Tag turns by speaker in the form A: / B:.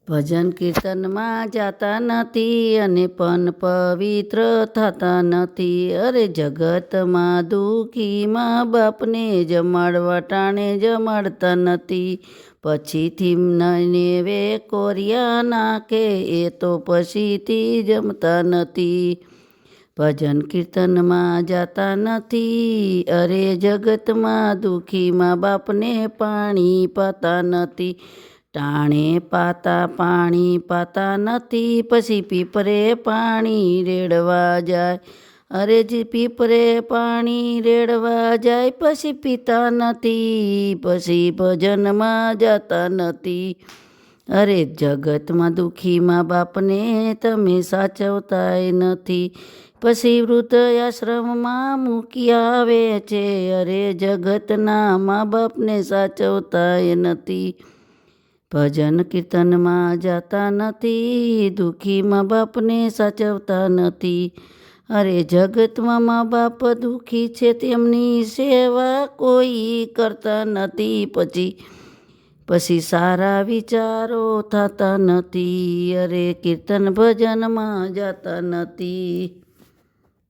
A: ભજન કીર્તનમાં જાતા નથી અને પણ પવિત્ર થતા નથી. અરે જગતમાં દુઃખી મા બાપને જમાડવા ટાણે જમાડતા નથી. પછીથી નયને વે કોરિયા નાખે એ તો પછીથી જમતા નથી. ભજન કીર્તનમાં જાતા નથી. અરે જગતમાં દુઃખી મા બાપને પાણી પાતા નથી. ટાણે પાણી પાતા નથી. પછી પીપરે પાણી રેડવા જાય. અરે જે પીપરે પાણી રેડવા જાય પછી પીતા નથી. પછી ભજનમાં જતા નથી. અરે જગતમાં દુઃખી મા બાપને તમે સાચવતાય નથી. પછી વૃદ્ધ આશ્રમમાં મૂકી આવે છે. અરે જગતના મા બાપને સાચવતાય નથી. ભજન કીર્તનમાં જાતા નથી. દુઃખી મા બાપને સાચવતા નથી. અરે જગતમાં મા બાપ દુઃખી છે તેમની સેવા કોઈ કરતા નથી. પછી સારા વિચારો થતા નથી. અરે કીર્તન ભજનમાં જાતા નથી.